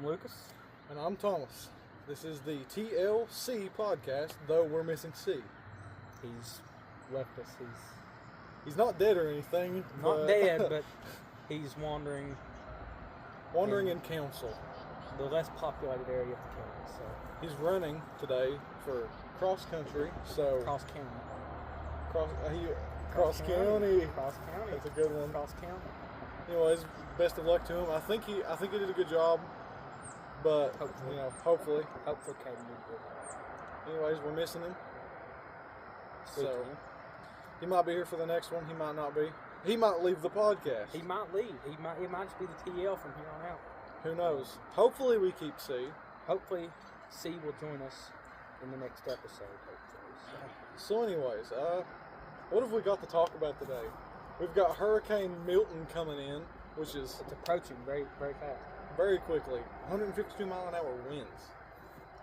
I'm Lucas. And I'm Thomas. This is the TLC podcast, though we're missing C. He's left us. He's not dead or anything. Not dead, but he's wandering in council. The less populated area of the county. So he's running today for cross country. So cross county. Cross county. Cross county. That's a good one. Cross county. Anyways, best of luck to him. I think he did a good job. But Hopefully. Hopefully Caden did good. Anyways, we're missing him. Sweet So team. he might be here for the next one. He might not be. He might leave the podcast. He might leave. It might just be the TL from here on out. Who knows? Hopefully we keep C. Hopefully, C will join us in the next episode. Hopefully. So anyways, what have we got to talk about today? We've got Hurricane Milton coming in, which is It's approaching very, very fast. very quickly. 152 mile an hour winds.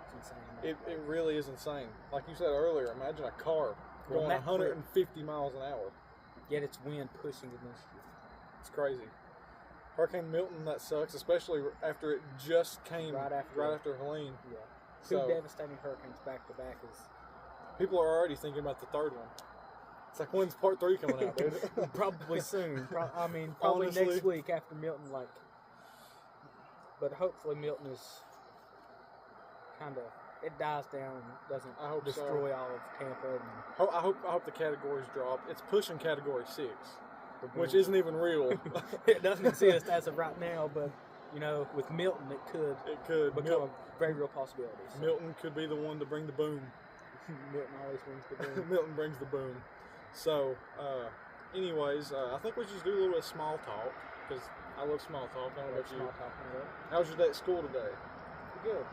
It's insane. It really is insane. Like you said earlier, imagine a car Well, going that 150 miles an hour. Yet it's wind pushing against you. It's crazy. Hurricane Milton, that sucks, especially after it just came Right after Helene. Yeah. So- Two devastating hurricanes back to back is People are already thinking about the third one. It's like, when's part 3 coming out, dude? probably soon. Probably Honestly. next week after Milton. But hopefully Milton is it dies down and doesn't I hope so. destroy all of Tampa. I hope the categories drop. It's pushing category 6, And which isn't even real. it doesn't exist as of right now. But with Milton, it could It could. become a very real possibility. So Milton could be the one to bring the boom. Milton always wins the boom. Milton brings the boom. So, anyways, I think we should just do a little bit of small talk, because I love small talk. I don't know about you. Small talking about. How's your day at school today? Pretty good.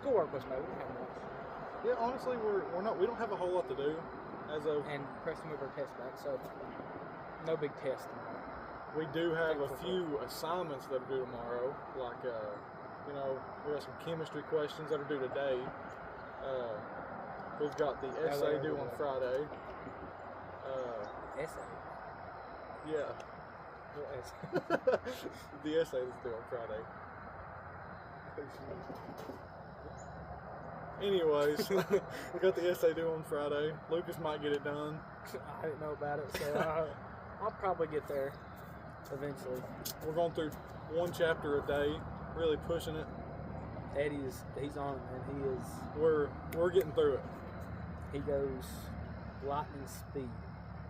Schoolwork was no, we didn't have much. Yeah, honestly, we don't have a whole lot to do as of. And Preston moved our test back, so no big test tomorrow. We do have a Thankful few assignments that are due tomorrow, like we got some chemistry questions that are due today. We've got the essay due on Friday. Essay? Yeah, What essay? the essay is due on Friday. Anyways, we got the essay due on Friday. Lucas might get it done. I didn't know about it, so I'll probably get there eventually. We're going through one chapter a day, really pushing it. He's on it, man. We're getting through it. He goes lightning speed.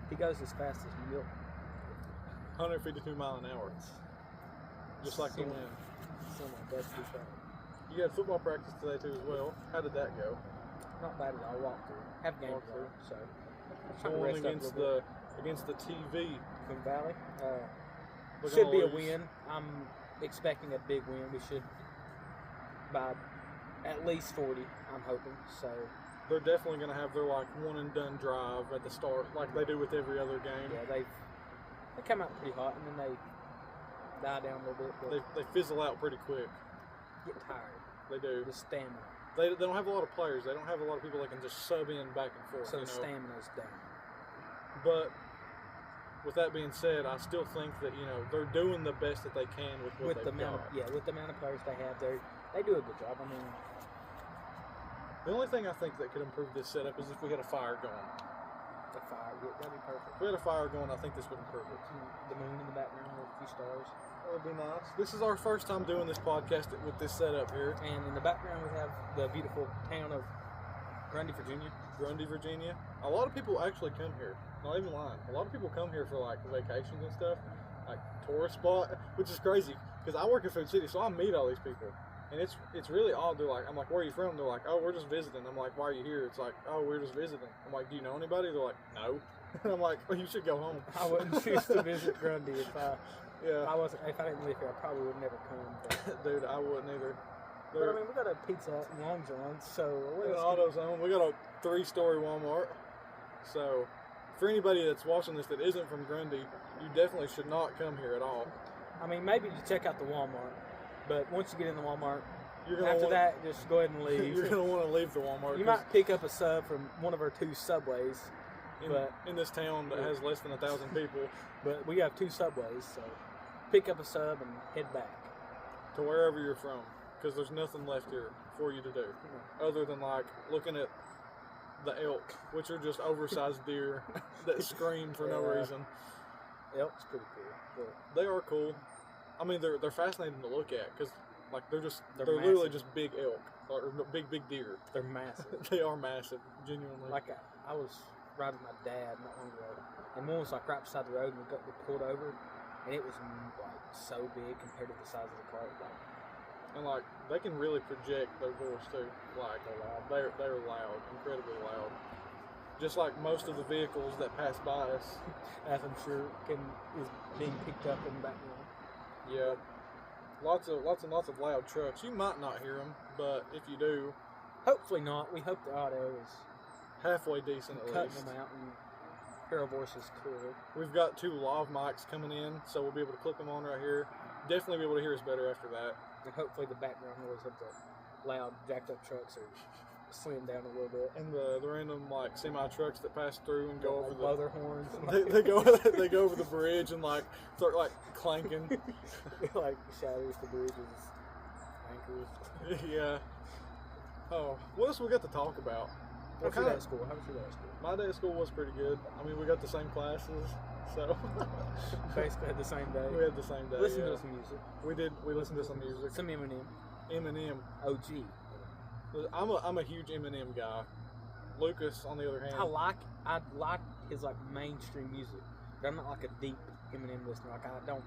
He goes as fast as Milton. 152 mile an hour, just like the wind. That's too fast. You had football practice today too as well. How did that go? Not bad at all. Walk through. Have game Walk through. so trying to Going rest up a against little against the TV. bit. Queen Valley. We're Should gonna be a lose. win. I'm expecting a big win. We should by at least 40. I'm hoping. So They're definitely going to have their one and done drive at the start, like they do with every other game. yeah, they come out pretty hot and then they die down a little bit. But They fizzle out pretty quick. get tired. They do. The stamina. They don't have a lot of players. They don't have a lot of people that can just sub in back and forth. So the stamina's down. But with that being said, I still think that they're doing the best that they can with what With the they've amount, got. with the amount of players they have, they do a good job. I mean, The only thing I think that could improve this setup is if we had a fire going. the fire, that'd be perfect. If we had a fire going, I think this would improve it. The moon in the background with a few stars. That would be nice. This is our first time doing this podcast with this setup here. And in the background, we have the beautiful town of Grundy, Virginia. Grundy, Virginia. A lot of people actually come here. Not even lying. A lot of people come here for vacations and stuff, like tourist spot, which is crazy because I work in Food City, so I meet all these people, and it's really odd. I'm like, where are you from? They're like, oh, we're just visiting. I'm like, why are you here? It's like, oh, we're just visiting. I'm like, do you know anybody? They're like, no. And I'm like, well, you should go home. I wouldn't choose to visit Grundy if I didn't live here. I probably would never come. But, Dude, I wouldn't either. but I mean, we got a Pizza Hut and Long John's, so what An else AutoZone. We got a 3-story Walmart. So, for anybody that's watching this that isn't from Grundy, you definitely should not come here at all. I mean, maybe you check out the Walmart, but once you get in the Walmart, You're gonna after want, that, just go ahead and leave. you're gonna want to leave the Walmart. You 'cause might pick up a sub from one of our 2 Subways, in this town that has less than 1,000 people. but we have 2 Subways, so pick up a sub and head back. to wherever you're from, because there's nothing left here for you to do other than like looking at the elk, which are just oversized deer that scream for no reason. Elk's pretty cool. But They are cool. I mean, they're fascinating to look at because like they're literally massive. just big elk or big deer. They're massive. They are massive, genuinely. Like I was riding with my dad not long ago, and one was like right beside the road, and we pulled over, and it was like so big compared to the size of the car. Like, And like they can really project their voice too. Like they're loud, incredibly loud. Just like most of the vehicles that pass by us. as I'm sure is being picked up in the background. Yeah, lots and lots of loud trucks. You might not hear them, but if you do, Hopefully not. We hope the audio is halfway decent at cutting least. them out and hear our voices clearly. We've got 2 lav mics coming in, so we'll be able to clip them on right here. Definitely be able to hear us better after that. And hopefully the background noise of the loud jacked up trucks are slimmed down a little bit. And the random like semi trucks that pass through and go over blow their horns. they go they go over the bridge and like start like clanking. like shatters the bridges, anchors. Yeah. Oh, what else we got to talk about? How was your day at school? How was your day at school? My day at school was pretty good. I mean, we got the same classes, so Basically had the same day. we had the same day. Listen yeah. to some music. We did. We listened to some music. Some Eminem. Eminem. OG. I'm a huge Eminem guy. Lucas, on the other hand, I like his like mainstream music, but I'm not like a deep Eminem listener. Like I don't.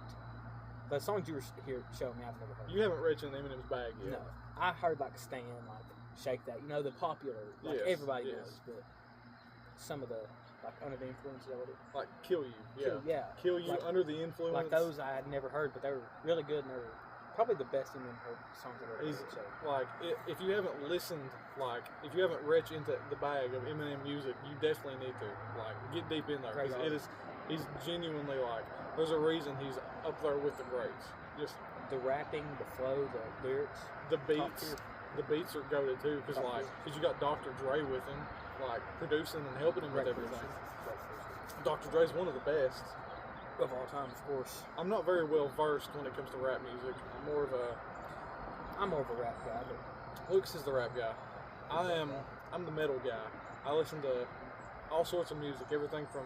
The songs you were here showing me, I've never heard. you haven't reached in Eminem's bag yet. No, I heard like Stan, like Shake That. You know the popular, like Yes, everybody yes. knows, but some of the like under the influence of it. Like Kill You. Yeah. Yeah. Kill You, Like- Under the Influence. Like those I had never heard, but they were really good, and they were probably the best Eminem songs I've ever heard. He's- So Like, if you haven't listened, like, if you haven't reached into the bag of Eminem music, you definitely need to, like, get deep in there. Great 'Cause it is, he's genuinely, like, there's a reason he's up there with the greats. Just the rapping, the flow, the lyrics. the top beats, tier. the beats are goated too, because, Top like, tier. because you got Dr. Dre with him, like, producing and helping him with Great everything. producer. Great producer. Dr. Dre's one of the best. Of all time, of course. I'm not very well versed when it comes to rap music. I'm more of a, I'm more of a rap guy, but Lucas is the rap guy. I'm the metal guy. I listen to all sorts of music, everything from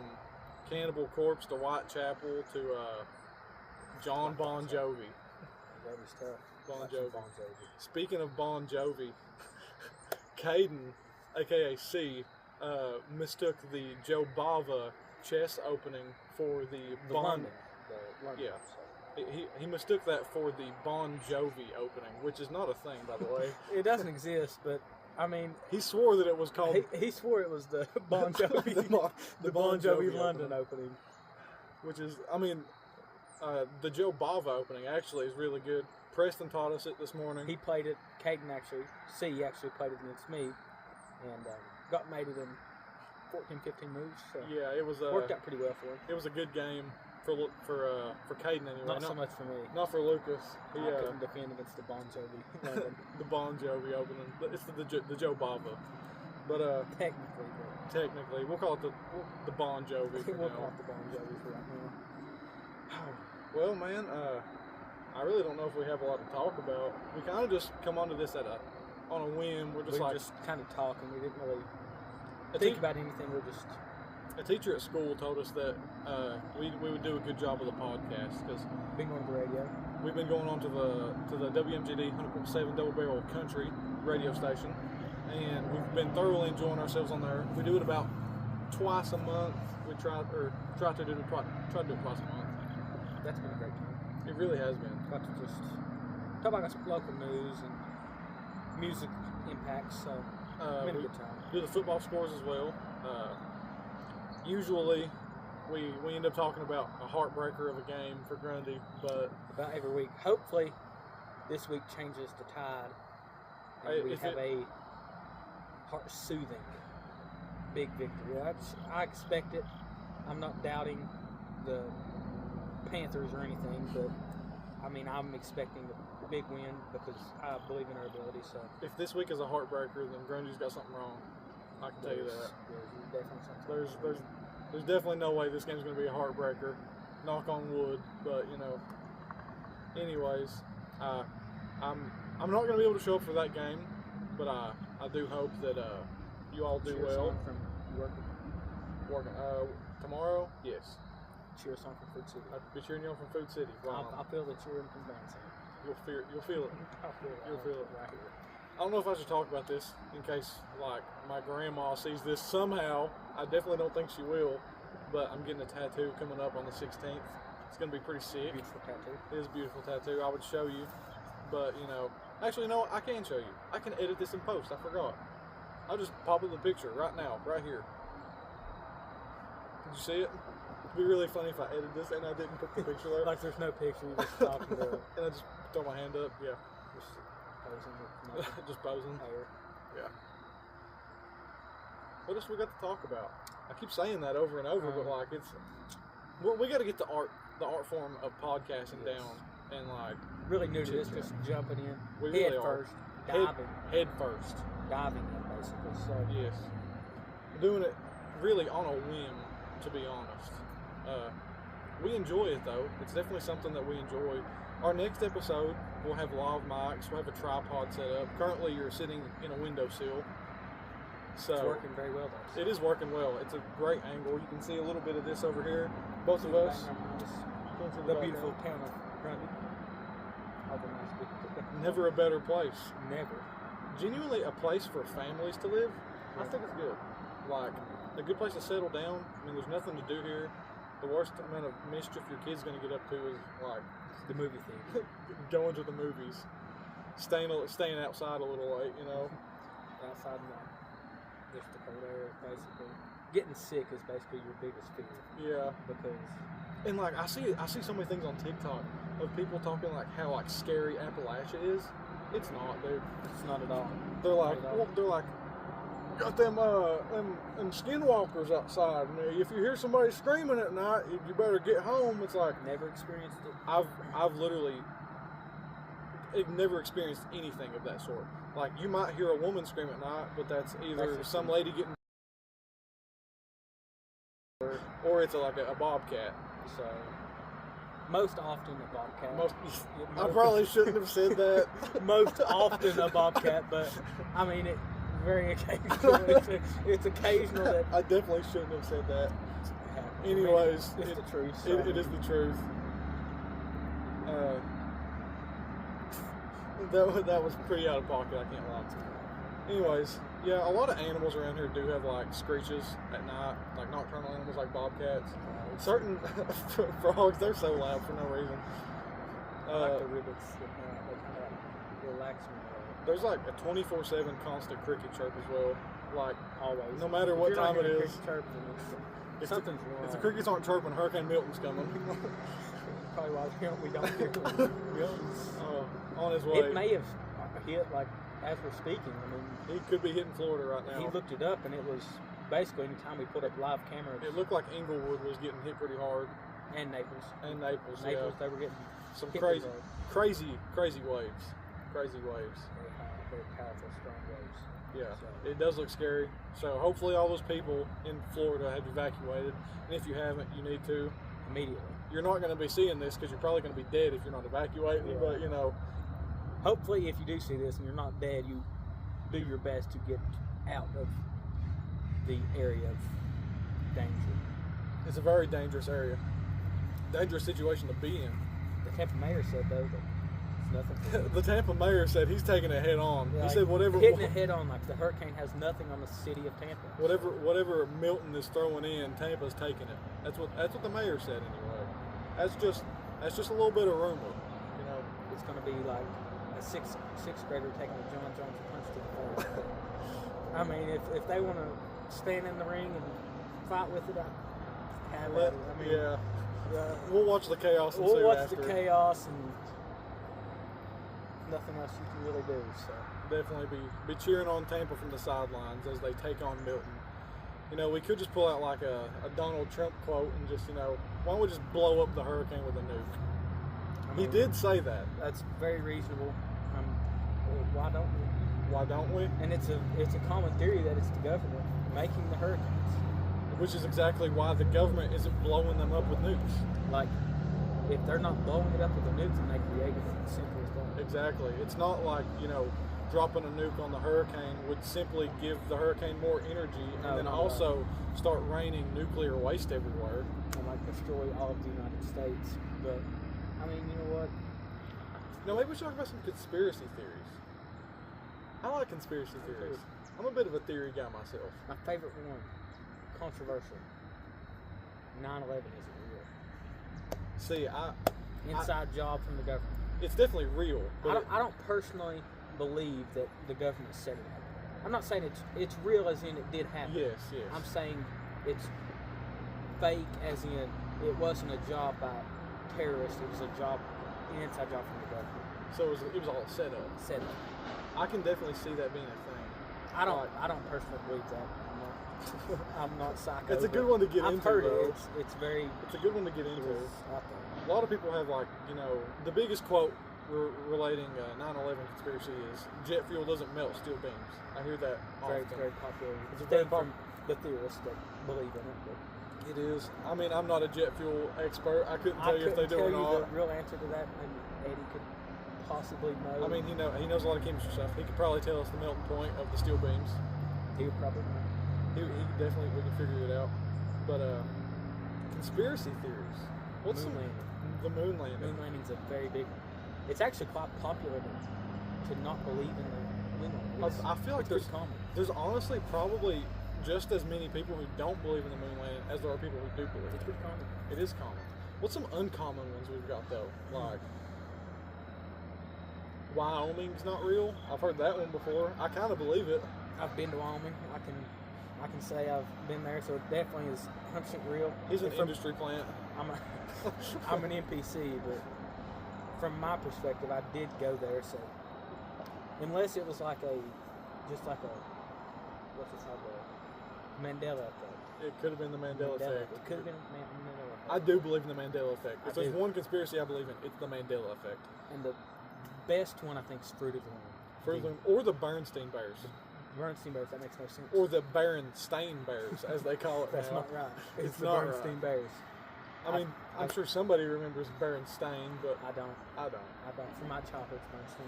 Cannibal Corpse to Whitechapel to John Bon Jovi. that is tough. Bon Like some Jovi. Bon Jovi. Speaking of Bon Jovi, Caden, aka C, mistook the Joe Bava chess opening for the The Bon. London. The London. Yeah. So. He mistook that for the Bon Jovi opening, which is not a thing, by the way. It doesn't exist, but I mean, He swore that it was called he swore it was the Bon Jovi, the Bon Jovi London opening. which is, I mean, the Joe Bava opening actually is really good. Preston taught us it this morning. He played it. Caden actually played it against me, and made it in 14, 15 moves. So yeah, it was worked out pretty well for him. it was a good game for Caden anyway. Not so much for me. Not for Lucas. He, I couldn't defend against the Bon Jovi London, the Bon Jovi opening, but it's the Joe Bava. But technically. technically, we'll call it the Bon Jovi But for we'll now. call it the Bon Jovi for right now. Well, man, I really don't know if we have a lot to talk about. We kind of just come onto this on a whim. We're just We were like just kind of talking. We didn't really a think te- about anything. We're just a teacher at school told us that we would do a good job with the podcast because being on the radio. we've been going on to the WMGD 100.7 Double Barrel Country radio station, and we've been thoroughly enjoying ourselves on there. We do it about twice a month. We try to do it twice a month. That's been a great time. It really has been. Got to just talk about some local news and music impacts. So it's been a We good time. do the football scores as well. Usually, we end up talking about a heartbreaker of a game for Grundy, but About every week. Hopefully, this week changes the tide, and Hey, we if have it- a heart-soothing big victory. I expect it. I'm not doubting the Panthers or anything, but I mean I'm expecting a big win because I believe in our ability. So if this week is a heartbreaker, then Grundy's got something wrong. I can tell you that. There's definitely something. There's definitely no way this game's going to be a heartbreaker. Knock on wood, but you know. Anyways, I'm not going to be able to show up for that game, but I do hope that you all do Cheer us well. on from Working tomorrow, yes. Cheer us on from Food City. I'll be cheering you on from Food City. Wow. I'll feel the cheering from Bandstand. You'll feel it. I'll feel it. You'll feel it. right here. I don't know if I should talk about this in case, like, my grandma sees this somehow. I definitely don't think she will, but I'm getting a tattoo coming up on the 16th. It's going to be pretty sick. Beautiful tattoo. It is a beautiful tattoo. I would show you, but, you know, actually, no, I can show you. I can edit this in post. I forgot. I'll just pop up the picture right now, right here. Did you see it? It'd be really funny if I edited this and I didn't put the picture there. Like there's no picture, you're just talking to And I just throw my hand up, yeah. just posing with nothing. Just posing. Hair. Yeah. What else we got to talk about? I keep saying that over and over, but like it's we got to get the art form of podcasting Yes. down and like Really new to this, just jumping in. we really Head are first, diving. head first. Diving in, basically. So, Yes. Doing it really on a whim, to be honest. We enjoy it though. It's definitely something that we enjoy. Our next episode, we'll have live mics. We'll have a tripod set up. Currently, you're sitting in a windowsill. So it's working very well, though. it is working well. It's a great angle. You can see a little bit of this over here. Both of us. The beautiful town of Grundy. All the nice people. Never a better place. Never. Genuinely a place for families to live. I think it's good. Like, a good place to settle down. I mean, there's nothing to do here. The worst amount of mischief your kid's going to get up to is, like, The movie theater. going to the movies. Staying outside a little late, you know. Outside in just the cold air, basically. Getting sick is basically your biggest fear. Yeah. Because And, like, I see so many things on TikTok of people talking, like, how, like, scary Appalachia is. It's not, dude. it's not at all. They're like, Not at all. got them skinwalkers outside. And if you hear somebody screaming at night, you better get home. It's like Never experienced it. I've literally never experienced anything of that sort. Like, you might hear a woman scream at night, but that's either That's just some lady getting or it's like a bobcat. So, most often a bobcat. I probably shouldn't have said that. Most often a bobcat, but I mean it very occasional. It's occasional that I definitely shouldn't have said that. happens. Anyways, I mean, it's the truth. So It is the truth. That was pretty out of pocket, I can't lie. Anyways, yeah, a lot of animals around here do have like screeches at night, like nocturnal animals like bobcats. Certain frogs, they're so loud for no reason. I like the ribbons. They kind of relax me. There's like a 24/7 constant cricket chirp as well. Like, Always. no matter If what you're not time it hearing is. cricket chirping, then if something's the, wrong. if the crickets aren't chirping, Hurricane Milton's coming. Probably why we don't hear Milton's. On his way. It may have hit like as we're speaking. I mean, He could be hitting Florida right now. he looked it up and it was basically anytime we put up live cameras. It looked like Inglewood was getting hit pretty hard, And Naples. and Naples. Naples, they were getting Some hit crazy, pretty hard. crazy waves. Crazy waves. Very high, very powerful, strong waves. Yeah, So- it does look scary. So hopefully all those people in Florida have evacuated, and if you haven't, you need to. Immediately. You're not going to be seeing this because you're probably going to be dead if you're not evacuating. Yeah. But you know, Hopefully, if you do see this and you're not dead, you do your best to get out of the area of danger. it's a very dangerous area, dangerous situation to be in. The Tampa mayor said though that it's nothing. For him. The Tampa mayor said he's taking it head on. Yeah, He like, said whatever hitting it head on, like the hurricane has nothing on the city of Tampa. whatever Milton is throwing in, Tampa's taking it. That's what the mayor said anyway. That's just a little bit of rumor, you know. It's going to be like a sixth grader taking a John Jones punch to the face. I mean, if they want to stand in the ring and fight with it, I have at it. I mean, Yeah, we'll watch the chaos. And we'll see watch after. the chaos and nothing else you can really do. So Definitely be cheering on Tampa from the sidelines as they take on Milton. You know, we could just pull out like a Donald Trump quote and just, you know, why don't we just blow up the hurricane with a nuke? I He mean, did say that. That's very reasonable. Why don't we? Why don't we? And it's a common theory that it's the government making the hurricanes. Which is exactly why the government isn't blowing them up with nukes. Like if they're not blowing it up with a nuke, then they created it. It's simple as that. Exactly. It's not like, dropping a nuke on the hurricane would simply give the hurricane more energy and No, then not also start raining nuclear waste everywhere. And like destroy all of the United States. But I mean, you know what? Maybe we should talk about some conspiracy theories. I like conspiracy theories. I'm a bit of a theory guy myself. My favorite one, controversial. 9/11 isn't real. See, Inside job from the government. it's definitely real. But I don't personally believe that the government set it up. I'm not saying it's real as in it did happen. yes. I'm saying it's fake as in it wasn't a job by terrorists. It was a job, an inside job from the government. So it was all set up. Set up. I can definitely see that being a thing. I don't personally believe that. I'm not psycho. It's a good one to get I've into. heard though. it. It's very. It's a good one to get It into. was out there. A lot of people have the biggest quote relating 9/11 conspiracy is jet fuel doesn't melt steel beams. I hear that Very, often. very popular. It's It's very very from the theorists that believe in it. But It is. I mean, I'm not a jet fuel expert. I couldn't I tell you if they couldn't do or tell you not. the real answer to that. Maybe Eddie could possibly know. I mean, he knows a lot of chemistry stuff. He could probably tell us the melting point of the steel beams. he would probably know. He definitely we can figure it out. But conspiracy theories. What's Moon some- landing. the moon landing? Moon landing's a very big. It's actually quite popular to not believe in the moon landing. I feel like it's pretty common. there's honestly probably just as many people who don't believe in the moon landing as there are people who do believe. It's pretty common. It is common. What's some uncommon ones we've got though? Like Wyoming's not real. I've heard that one before. I kind of believe it. I've been to Wyoming. I can say I've been there, so it definitely is 100% real. He's an And from- industry plant. I'm an NPC, but from my perspective, I did go there. So unless it was like what's it called, a Mandela effect. It could have been the Mandela effect. It could have been Mandela effect. I do believe in the Mandela effect. If I there's do. one conspiracy I believe in, it's the Mandela effect. And the best one I think is Fruit of the Loom. Further, or the Bernstein Bears, Bernstein Bears. That makes no sense. or the Berenstain Bears, as they call it That's now. not right. It's the not Bernstein right. Bears. I mean, I'm sure somebody remembers Berenstain, but I don't. I don't. From my childhood, it's Bernstein.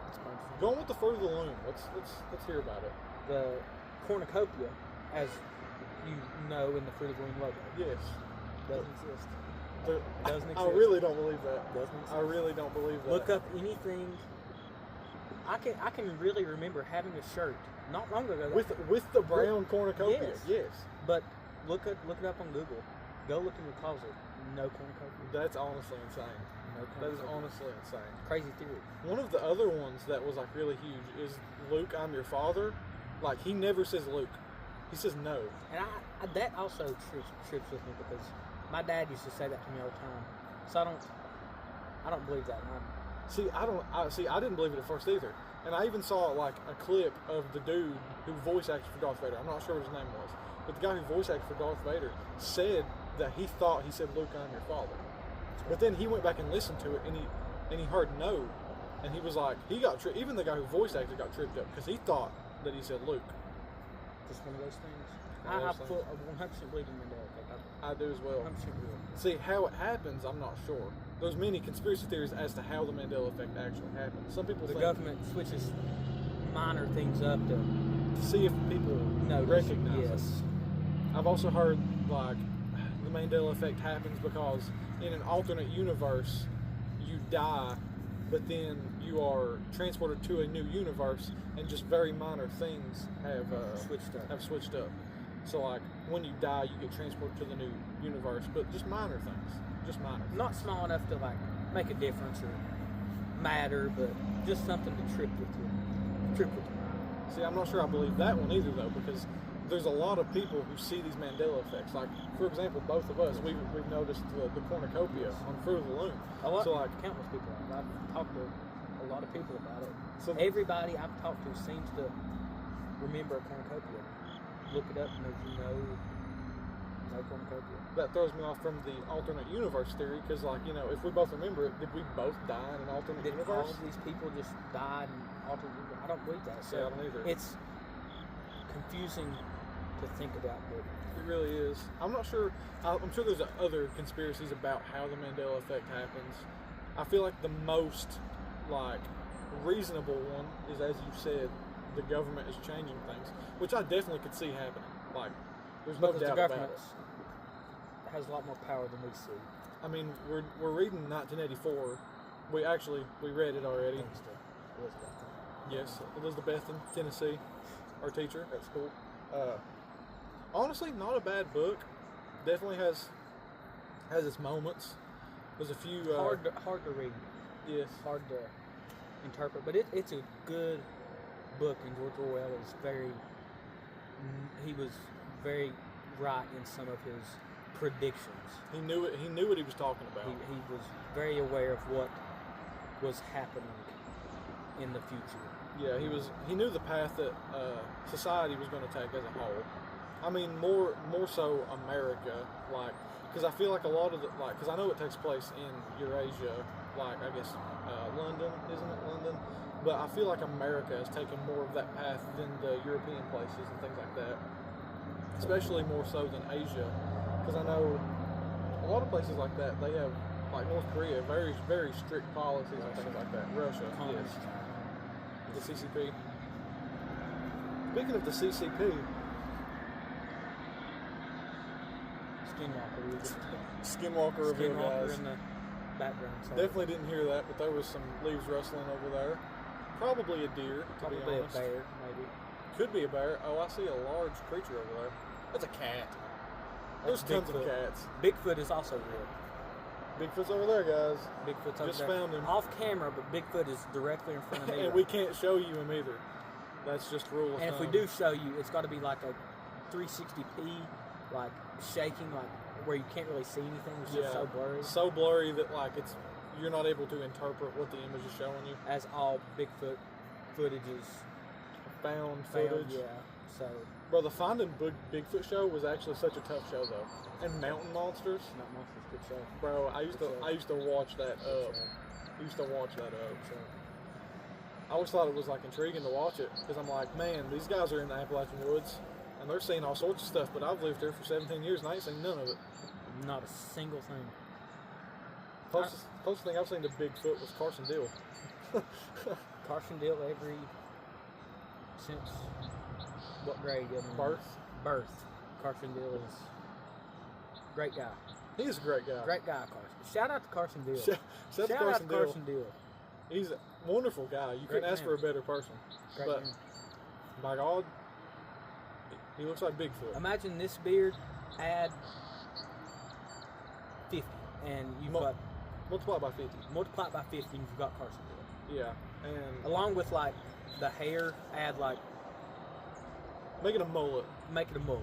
It's Bernstein. Going with the Fruit of the Loom. Let's hear about it. The cornucopia, as you know in the Fruit of the Loom logo, Yes. doesn't exist. The- Doesn't I exist. really don't believe that. Doesn't exist. I really don't believe that. Look up anything. I can really remember having a shirt not long ago. with the brown cornucopia. Yes. Yes. But look it up on Google. Go look in your closet. No cornucopia. That's honestly insane. No That is cornucopia. honestly insane. Crazy theory. One of the other ones that was like really huge is Luke, I'm your father. Like he never says Luke. He says no. And I that also trips with me because my dad used to say that to me all the time. So I don't believe that. I didn't believe it at first either. And I even saw like a clip of the dude who voice acted for Darth Vader. I'm not sure what his name was, but the guy who voice acted for Darth Vader said that he thought he said Luke, I'm your father. But then he went back and listened to it, and he heard no, and he was like, even the guy who voice acted got tripped up because he thought that he said Luke. Just one of those things. One of I those things. 100% believe in Mandela effect. I do as well. 100% real. See, how it happens, I'm not sure. There's many conspiracy theories as to how the Mandela effect actually happens. Some people The think government switches minor things up to to see if people notice. recognize it. Yes. I've also heard like the Mandela effect happens because in an alternate universe you die, but then you are transported to a new universe, and just very minor things have switched up. So like when you die, you get transported to the new universe, but just minor things, just minor. Not small enough to like make a difference or matter, but just something to trip with you. See, I'm not sure I believe that one either though, because there's a lot of people who see these Mandela effects. Like, for example, both of us, we've noticed the cornucopia on Fruit of the Loom. Countless people. I've talked to a lot of people about it. So Everybody I've talked to seems to remember a cornucopia. Look it up and there's no cornucopia. that throws me off from the alternate universe theory, because like, if we both remember it, did we both die in an alternate Did all universe? of these people just died and altered? I don't believe that. So Yeah, I don't either. it's confusing to think about. But It really is. I'm not sure. I'm sure there's other conspiracies about how the Mandela effect happens. I feel like the most like reasonable one is, as you said, the government is changing things, which I definitely could see happening. Like, there's no because the doubt about government it. has a lot more power than we see. I mean, we're reading 1984. We read it already. Thanks to Elizabeth. Yes, Elizabeth in Tennessee, our teacher at school. Honestly, not a bad book. Definitely has its moments. There's a few hard to read, yes, hard to interpret, but it's a good book. And George Orwell is he was very right in some of his predictions. He knew it. He knew what he was talking about. He was very aware of what was happening in the future. Yeah, he knew the path that society was going to take as a whole. I mean, more so America, like, because I feel like a lot of the, like, because I know it takes place in Eurasia, like, I guess London, isn't it London? But I feel like America has taken more of that path than the European places and things like that, especially more so than Asia, because I know a lot of places like that, they have, like North Korea, very, very strict policies and things like that. Russia, yes. The CCP. Speaking of the CCP, Skinwalker. Skinwalker revealed, Skinwalker guys. in the background. Sorry. Definitely didn't hear that, but there was some leaves rustling over there. Probably a deer, to Probably be honest. a bear, maybe. Could be a bear. Oh, I see a large creature over there. That's a cat. There's That's tons of Bigfoot. cats. Bigfoot is also real. Bigfoot's over there, guys. Bigfoot's over Just there. found him. Off camera, but Bigfoot is directly in front of me. And we can't show you him either. That's just rule of And if we thumb. do show you, it's got to be like a 360p, like shaking, like where you can't really see anything. It's just so blurry. So blurry that like you're not able to interpret what the image is showing you. As all Bigfoot footage is Found found, footage. yeah. So Bro, the Finding Bigfoot show was actually such a tough show though. And Mountain Monsters, not monsters, good show. bro. I used to watch that Good up. show. Used to watch that up. Good show. I always thought it was like intriguing to watch it because I'm like, man, these guys are in the Appalachian woods and they're seeing all sorts of stuff. But I've lived here for 17 years and I ain't seen none of it. Not a single thing. Closest thing I've seen to Bigfoot was Carson Dill. Carson Dill since what grade? I mean, Birth. Carson Dill is great guy. He is a great guy. Great guy, Carson. Shout out to Carson Dill. Shout out to Carson Dill. Carson Dill. He's a wonderful guy. You Great couldn't ask man. for a better person. Great But man. by God, he looks like Bigfoot. Imagine this beard, add 50, and you've got Multiply by 50. multiply it by 50, and you've got Carson Dill. Yeah, and Along with like the hair, add like make it a mullet, make it a mullet.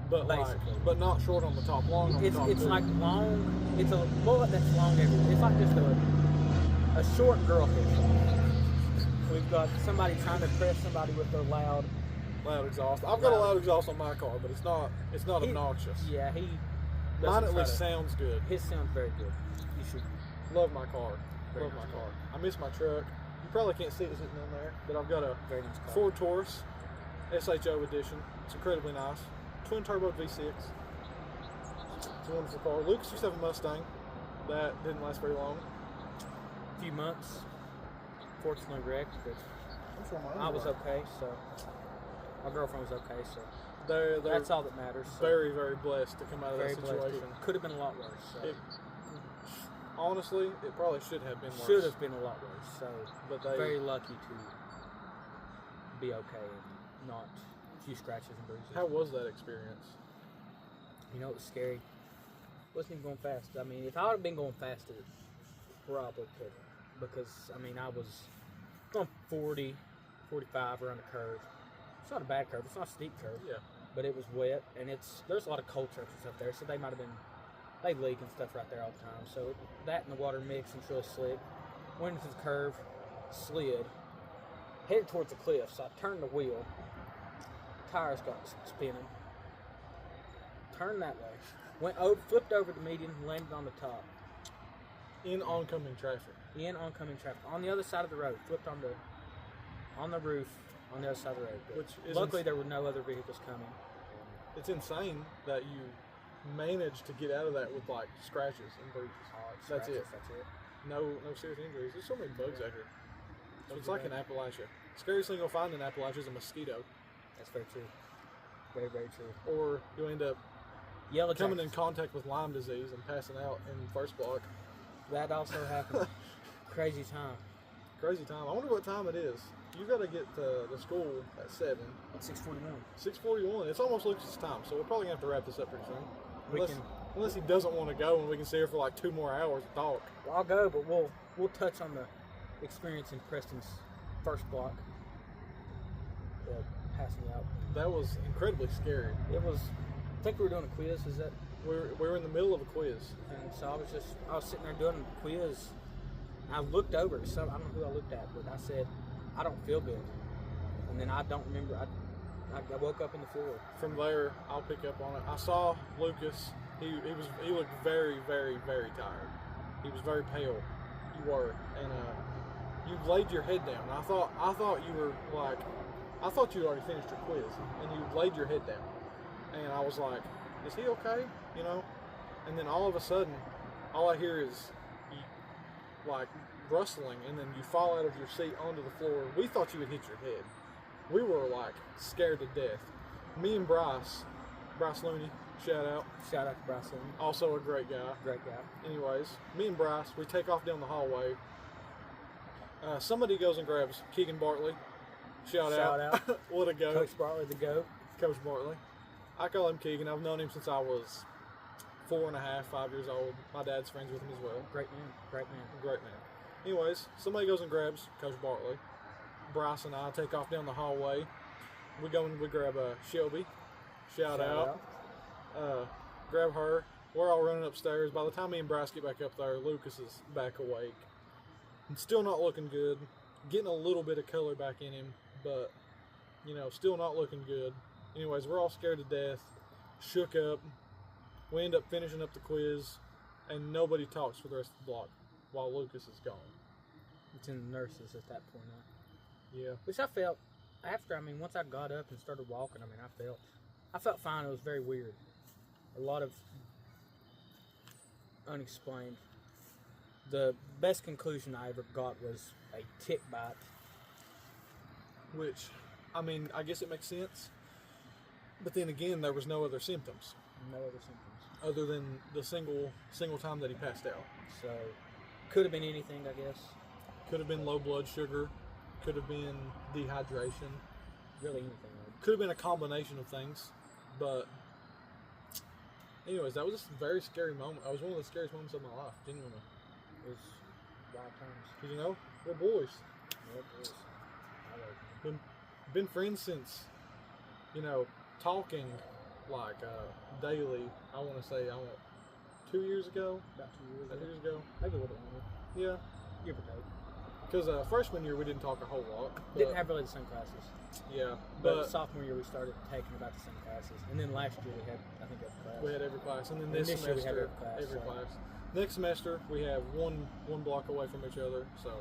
but Basically. but not short on the top, long on the top. It's too. like long. It's a mullet that's long everywhere. It's like just a short girl hair. We've got somebody trying to impress somebody with their loud. loud exhaust. I've got a loud exhaust on my car, but it's not He- obnoxious. Yeah, he. Mine doesn't at try least to- sounds good. His sounds very good. You should. Love my car. Very Love my nice car. I miss my truck. You probably can't see it sitting in there, but I've got a Very nice car. Ford Taurus SHO edition. It's incredibly nice. Twin turbo V6. It's a wonderful car. Lucas used to have a Mustang. That didn't last very long. Few months. Fortunately wrecked, but I'm sure mine I was right. okay. So my girlfriend was okay. So They're that's all that matters. So very, very blessed to come out of very that blessed. situation. It could have been a lot worse. So. It, honestly, it probably should have been worse. Should have been a lot worse. So But they, very lucky to be okay and not a few scratches and bruises. how was that experience? You know, it was scary. Wasn't even going fast. I mean, if I would have been going faster, probably could have. Because, I mean, I was going 40, 45 around the curve. It's not a bad curve. It's not a steep curve. Yeah. But it was wet, and there's a lot of cold surfaces up there, so they might have been, they leak and stuff right there all the time. So that and the water mix and real slick. Went into the curve, slid, headed towards the cliff. So I turned the wheel. Tires got spinning. Turned that way. Went over, flipped over the median, landed on the top. In oncoming traffic. In oncoming traffic. On the other side of the road. Flipped on the roof on the other side of the road. But Which isn't- luckily there were no other vehicles coming. it's insane that you managed to get out of that with like scratches and bruises. That's it. That's it. No serious injuries. There's so many bugs out here. So it's Bugs like are in Appalachia. Scariest thing you'll find in Appalachia is a mosquito, That's very true. Very, very true. or you'll end up Yellow coming in jackets. contact with Lyme disease and passing out in first block. That also happened. Crazy time. Crazy time. I wonder what time it is. You got to get to the school at 7. It's 6:41. 6:41. It's almost Lucas's time, so we're probably gonna have to wrap this up pretty soon. We Unless, can. unless he doesn't want to go and we can stay here for like 2 more hours to talk. Well, I'll go, but we'll touch on the experience in Preston's first block. Passing out. That was incredibly scary. It was. I think we were doing a quiz. Is that? We were in the middle of a quiz. And so I was sitting there doing a quiz. And I looked over. I don't know who I looked at, but I said, I don't feel good. And then I don't remember. I woke up in the floor. From there, I'll pick up on it. I saw Lucas. He looked very, very, very tired. He was very pale. You were, and you laid your head down. I thought you were like, I thought you already finished your quiz, and you laid your head down. And I was like, is he okay? You know? And then all of a sudden, all I hear is like rustling, and then you fall out of your seat onto the floor. We thought you would hit your head. We were like scared to death. Me and Bryce Looney, shout out. Shout out to Bryce Looney. Also a great guy. Great guy. Anyways, me and Bryce, we take off down the hallway. Somebody goes and grabs Keegan Bartley. Shout out. What a go. Coach Bartley, the GOAT. Coach Bartley. I call him Keegan. I've known him since I was 4 and a half, 5 years old. My dad's friends with him as well. Great man. Great man. Great man. Anyways, somebody goes and grabs Coach Bartley. Bryce and I take off down the hallway. We go and we grab Shelby. Shout out. Grab her. We're all running upstairs. By the time me and Bryce get back up there, Lucas is back awake. And still not looking good. Getting a little bit of color back in him, but, you know, still not looking good. Anyways, we're all scared to death. Shook up. We end up finishing up the quiz, and nobody talks for the rest of the block while Lucas is gone. It's in the nurses at that point now. Yeah. Which I felt after, once I got up and started walking, I felt fine. It was very weird. A lot of unexplained. The best conclusion I ever got was a tick bite. Which, I guess it makes sense. But then again, there was no other symptoms No other symptoms. other than the single time that he passed out. So, could have been anything, I guess. Could have been low blood sugar. Could have been dehydration. Really anything. Could have been a combination of things. But, anyways, that was just a very scary moment. It was one of the scariest moments of my life, genuinely. It was wild times. Because, you know, we're boys. Yeah, it was. I like it. Been friends since, you know, talking like daily. I want to say 2 years ago. About 2 years 2 ago. years ago. Maybe a little longer. Yeah. Give or take. Because freshman year we didn't talk a whole lot. But, Didn't have really the same classes. Yeah. But sophomore year we started taking about the same classes. And then last year we had, I think, every class. we had every class, and then And this this year we have semester every class, so. Next semester we have one block away from each other. So,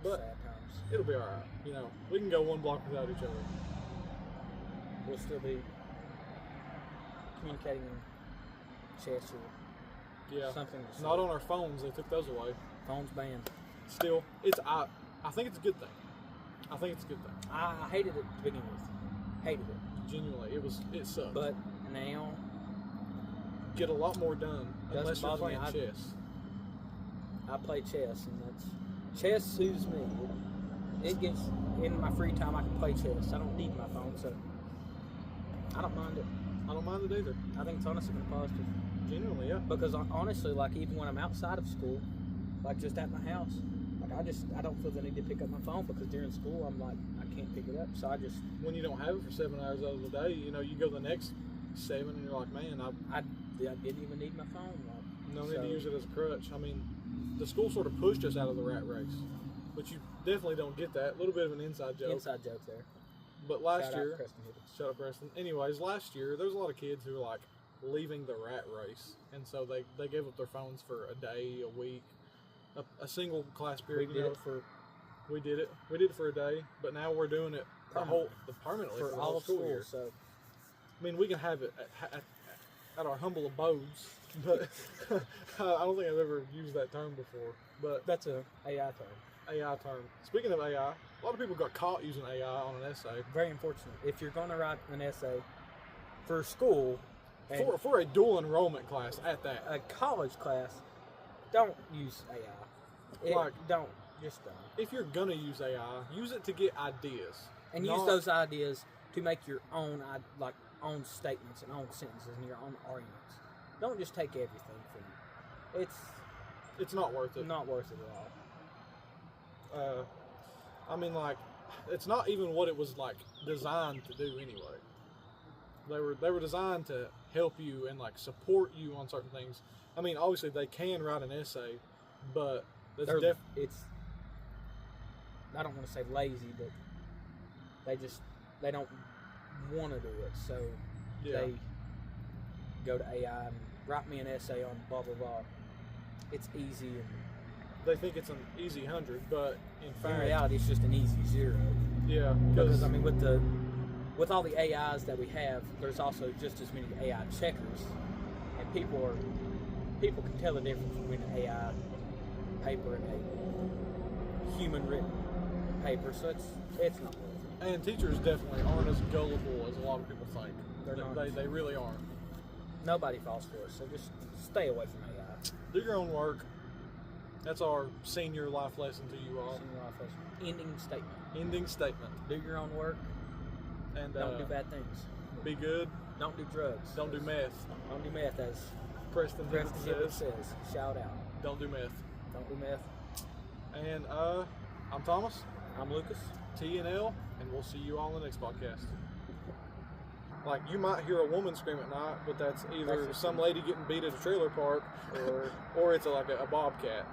but Sad times. it'll be all right. You know, we can go 1 block without each other. We'll still be communicating in chess or Yeah. something. Not on our phones. They took those away. Phones banned. Still, I think it's a good thing. I think it's a good thing. I hated it to begin with. Hated it. Genuinely, it sucked. But now, Get a lot more done Doesn't unless you're bother me. playing chess. I play chess, and chess soothes me. It gets in my free time. I can play chess. I don't need my phone, so I don't mind it. I don't mind it either. I think it's honestly been positive. Genuinely, yeah. Because honestly, like even when I'm outside of school, like just at my house, like I don't feel the need to pick up my phone because during school I'm like I can't pick it up, so I just When you don't have it for 7 hours out of the day, you know, you go the next 7 and you're like, man, I didn't even need my phone. Like, no need to use it as a crutch. The school sort of pushed us out of the rat race, but you definitely don't get that. A little bit of an inside joke. Inside joke there. But last Shout out year, Preston Hibbs. shut up, Preston. Anyways, last year there was a lot of kids who were like leaving the rat race, and so they gave up their phones for a day, a week, a single class We period. did it for We did it for a day, but now we're doing it permanently for the all whole of school school. year. So I mean, we can have it at our humble abodes, but I don't think I've ever used that term before. But That's a AI term. AI term. Speaking of AI, a lot of people got caught using AI on an essay. Very unfortunate. If you're going to write an essay for school, and For a dual enrollment class at that. a college class, don't use AI. Just don't. If you're gonna use AI, use it to get ideas. And use those ideas to make your own own statements and own sentences and your own arguments. Don't just take everything from it. It's not worth it. Not worth it at all. I mean, like, it's not even what it was like designed to do anyway. They were designed to help you and like support you on certain things. I mean, obviously they can write an essay, but it's I don't want to say lazy, but they don't want to do it, so they go to AI and write me an essay on blah blah blah. It's easy, and they think it's an easy 100, but in fact, reality, it's just an easy 0. Yeah, because I mean, with all the AIs that we have, there's also just as many AI checkers, and people can tell the difference between an AI paper and a human written paper, so it's not worth it. And teachers definitely aren't as gullible as a lot of people think. They're not. They really aren't. Nobody falls for it, so just stay away from AI. Do your own work. That's our senior life lesson to you all. Senior life lesson. Ending statement. Ending statement. Do your own work. And don't do bad things. Be good. Don't do drugs. Don't do meth. Don't do meth, as Preston Hibbert says. Shout out. Don't do meth. Don't do meth. And I'm Thomas. I'm Lucas. T&L, and we'll see you all in the next podcast. Like, you might hear a woman scream at night, but that's either some lady getting beat at a trailer park, or it's like a bobcat.